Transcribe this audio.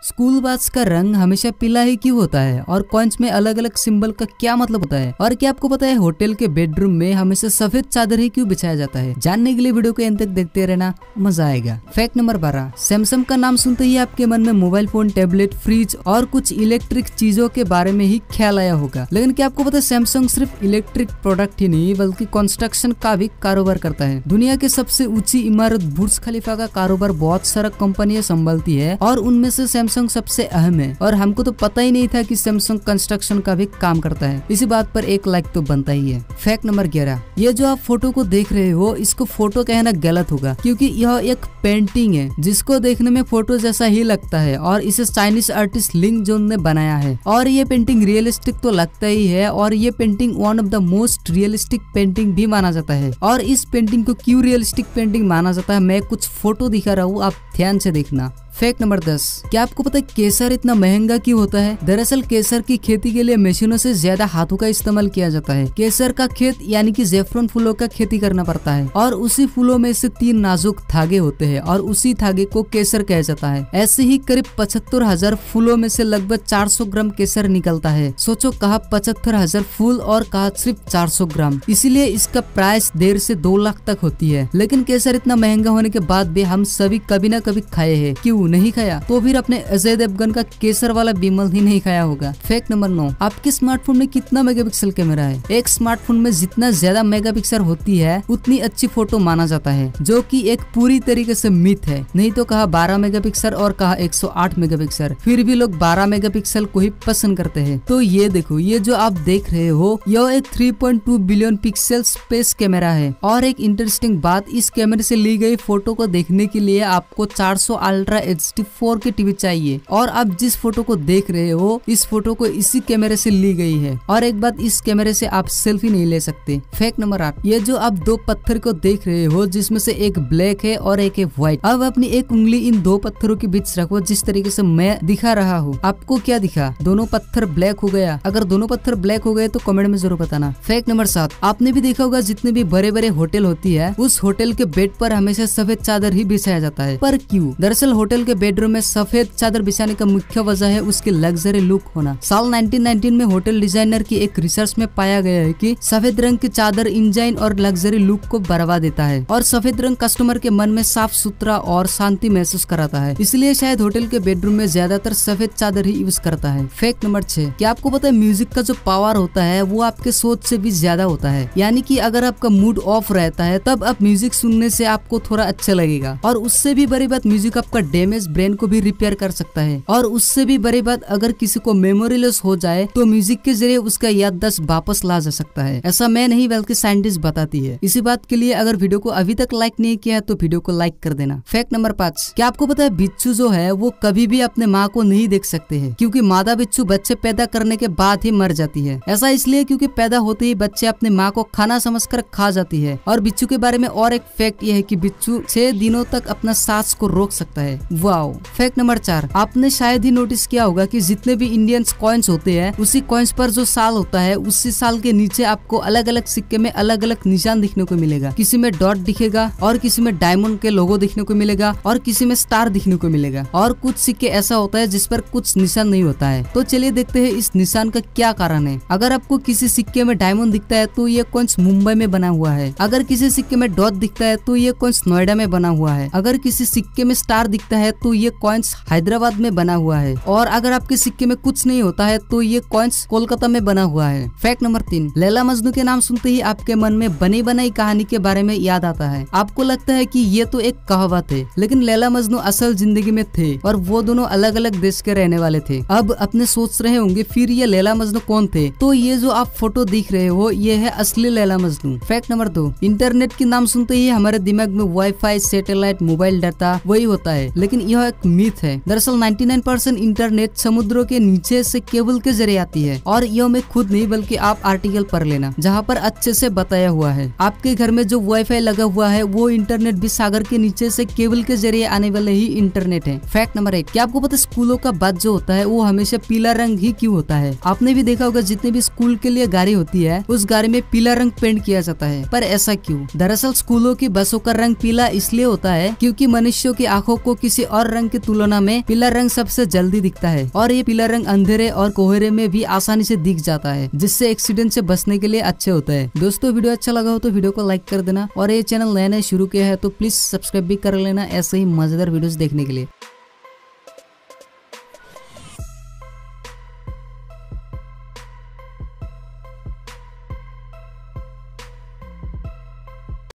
School bus का रंग हमेशा पीला ही क्यों होता है और कॉइन्स में अलग अलग सिंबल का क्या मतलब होता है, और क्या आपको पता है होटल के बेडरूम में हमेशा सफेद चादर ही क्यों बिछाया जाता है? जानने के लिए वीडियो को अंत तक देखते रहना, मजा आएगा। फैक्ट नंबर 12, सैमसंग का नाम सुनते ही आपके मन में मोबाइल फोन, टैबलेट, फ्रिज और कुछ इलेक्ट्रिक चीजों के बारे में ही ख्याल आया होगा। लेकिन क्या आपको पता है सैमसंग सिर्फ इलेक्ट्रिक प्रोडक्ट ही नहीं बल्कि कंस्ट्रक्शन का भी कारोबार करता है। दुनिया के सबसे ऊंची इमारत बुर्ज खलीफा का कारोबार बहुत सारा कंपनियां संभालती है और उनमें से सैमसंग सबसे अहम है। और हमको तो पता ही नहीं था कि सैमसंग कंस्ट्रक्शन का भी काम करता है। इसी बात पर एक लाइक तो बनता ही है। फैक्ट नंबर 11, ये जो आप फोटो को देख रहे हो इसको फोटो कहना गलत होगा क्योंकि यह एक पेंटिंग है जिसको देखने में फोटो जैसा ही लगता है और इसे चाइनीज आर्टिस्ट लिंग जोन ने बनाया है। और ये पेंटिंग रियलिस्टिक तो लगता ही है और ये painting one of the most realistic painting भी माना जाता है। और इस पेंटिंग को क्यों रियलिस्टिक पेंटिंग माना जाता है मैं कुछ फोटो दिखा रहा हूँ, आप ध्यान से देखना। फैक्ट नंबर 10, क्या आपको पता है केसर इतना महंगा क्यों होता है? दरअसल केसर की खेती के लिए मशीनों से ज्यादा हाथों का इस्तेमाल किया जाता है। केसर का खेत यानी कि ज़ैफरन फूलों का खेती करना पड़ता है और उसी फूलों में से 3 नाजुक धागे होते हैं और उसी धागे को केसर कहा जाता है। ऐसे ही करीब 75,000 फूलों में से लगभग 400 ग्राम केसर निकलता है। सोचो, कहा 75,000 फूल और कहा सिर्फ 400 ग्राम, इसीलिए इसका प्राइस 1.5 से 2 लाख तक होती है। लेकिन केसर इतना महंगा होने के बाद भी हम सभी कभी न कभी खाए हैं। क्यों नहीं खाया? तो फिर अपने अजय देवगन का केसर वाला बिमल ही नहीं खाया होगा। फैक्ट नंबर 9, आपके स्मार्टफोन में कितना मेगापिक्सल कैमरा है? एक स्मार्टफोन में जितना ज्यादा मेगापिक्सल होती है उतनी अच्छी फोटो माना जाता है, जो कि एक पूरी तरीके से मिथ है। नहीं तो कहा 12 मेगापिक्सल और कहा 108 मेगापिक्सल, फिर भी लोग 12 मेगापिक्सल को ही पसंद करते हैं। तो ये देखो, ये जो आप देख रहे हो यह एक 3.2 बिलियन पिक्सल स्पेस कैमरा है। और एक इंटरेस्टिंग बात, इस कैमरे से ली गई फोटो को देखने के लिए आपको 400 अल्ट्रा HD 4K टीवी चाहिए। और आप जिस फोटो को देख रहे हो इस फोटो को इसी कैमरे से ली गई है। और एक बात, इस कैमरे से आप सेल्फी नहीं ले सकते। फैक्ट नंबर 8, ये जो आप 2 पत्थर को देख रहे हो जिसमें से एक ब्लैक है और एक है व्हाइट। अब अपनी एक उंगली इन 2 पत्थरों के बीच रखो जिस तरीके से मैं दिखा रहा हूँ। आपको क्या दिखा? दोनों पत्थर ब्लैक हो गया? अगर दोनों पत्थर ब्लैक हो गए तो कमेंट में जरूर बताना। फैक्ट नंबर 7, आपने भी देखा होगा जितने भी बड़े बड़े होटल होती है उस होटल के बेड पर हमेशा सफेद चादर ही बिछाया जाता है। पर क्यों? दरअसल होटल के बेडरूम में सफेद चादर बिछाने का मुख्य वजह है उसकी लग्जरी लुक होना। साल 1919 में होटल डिजाइनर की एक रिसर्च में पाया गया है कि सफेद रंग की चादर इंजाइन और लग्जरी लुक को बढ़ावा देता है और सफेद रंग कस्टमर के मन में साफ सुथरा और शांति महसूस कराता है। इसलिए शायद होटल के बेडरूम में ज्यादातर सफेद चादर ही यूज करता है। फैक्ट नंबर 6, क्या आपको पता है म्यूजिक का जो पावर होता है वो आपके सोच से भी ज्यादा होता है। यानी कि अगर आपका मूड ऑफ रहता है तब आप म्यूजिक सुनने से आपको थोड़ा अच्छा लगेगा। और उससे भी बड़ी बात, म्यूजिक आपका डैमेज ब्रेन को भी रिपेयर कर सकता है। और उससे भी बड़ी बात, अगर किसी को मेमोरी लॉस हो जाए तो म्यूजिक के जरिए उसका याददाश्त वापस ला जा सकता है। ऐसा मैं नहीं बल्कि साइंटिस्ट बताती है। इसी बात के लिए अगर वीडियो को अभी तक लाइक नहीं किया है तो वीडियो को लाइक कर देना। फैक्ट नंबर 5, क्या आपको पता है बिच्छू जो है वो कभी भी अपने माँ को नहीं देख सकते हैं क्योंकि मादा बिच्छू बच्चे पैदा करने के बाद ही मर जाती है। ऐसा इसलिए क्योंकि पैदा होते ही बच्चे अपने माँ को खाना समझकर खा जाती है। और बिच्छू के बारे में और एक फैक्ट यह है कि बिच्छू 6 दिनों तक अपना सांस को रोक सकता है। वाओ। फैक्ट नंबर 4, आपने शायद ही नोटिस किया होगा कि जितने भी इंडियन कॉइन्स होते हैं उसी कॉइन्स पर जो साल होता है उसी साल के नीचे आपको अलग अलग सिक्के में अलग अलग निशान दिखने को मिलेगा। किसी में डॉट दिखेगा और किसी में डायमंड के लोगो दिखने को मिलेगा और किसी में स्टार दिखने को मिलेगा। और कुछ सिक्के ऐसा होता है जिस पर कुछ निशान नहीं होता है। तो चलिए देखते हैं इस निशान का क्या कारण है। अगर आपको किसी सिक्के में डायमंड दिखता है तो ये कॉइन्स मुंबई में बना हुआ है। अगर किसी सिक्के में डॉट दिखता है तो ये कॉइन्स नोएडा में बना हुआ है। अगर किसी सिक्के में स्टार दिखता है तो ये कॉइन्स हैदराबाद में बना हुआ है। और अगर आपके सिक्के में कुछ नहीं होता है तो ये कॉइन्स कोलकाता में बना हुआ है। फैक्ट नंबर 3, लैला मजनू के नाम सुनते ही आपके मन में बनी बनाई कहानी के बारे में याद आता है। आपको लगता है कि ये तो एक कहावत है, लेकिन लैला मजनू असल जिंदगी में थे और वो दोनों अलग अलग देश के रहने वाले थे। अब अपने सोच रहे होंगे फिर ये लैला मजनू कौन थे? तो ये जो आप फोटो देख रहे हो ये है असली Laila Majnu. Fact number 2, internet के नाम सुनते ही हमारे दिमाग में वाईफाई, सैटेलाइट, मोबाइल डाटा वही होता है, लेकिन यह एक मिथ है। दरअसल 99% इंटरनेट समुद्रों के नीचे से केबल के जरिए आती है। और यह मैं खुद नहीं बल्कि आप आर्टिकल पढ़ लेना जहाँ पर अच्छे से बताया हुआ है। आपके घर में जो वाईफाई लगा हुआ है वो इंटरनेट भी सागर के नीचे से केबल के जरिए आने वाले ही इंटरनेट है। फैक्ट नंबर 1, क्या आपको पता है स्कूलों का बस जो होता है वो हमेशा पीला रंग ही क्यों होता है? आपने भी देखा होगा जितने भी स्कूल के लिए गाड़ी होती है उस गाड़ी में पीला रंग पेंट किया जाता है। पर ऐसा क्यों? दरअसल स्कूलों की बसों का रंग पीला इसलिए होता है क्योंकि मनुष्यों की आंखों को किसी और रंग की तुलना में पीला रंग सबसे जल्दी दिखता है और ये पीला रंग अंधेरे और कोहरे में भी आसानी से दिख जाता है, जिससे एक्सीडेंट से बचने के लिए अच्छे होता है। दोस्तों वीडियो अच्छा लगा हो तो वीडियो को लाइक कर देना और ये चैनल नया नया शुरू किया है तो प्लीज सब्सक्राइब भी कर लेना ऐसे ही मजेदार वीडियोस देखने के लिए।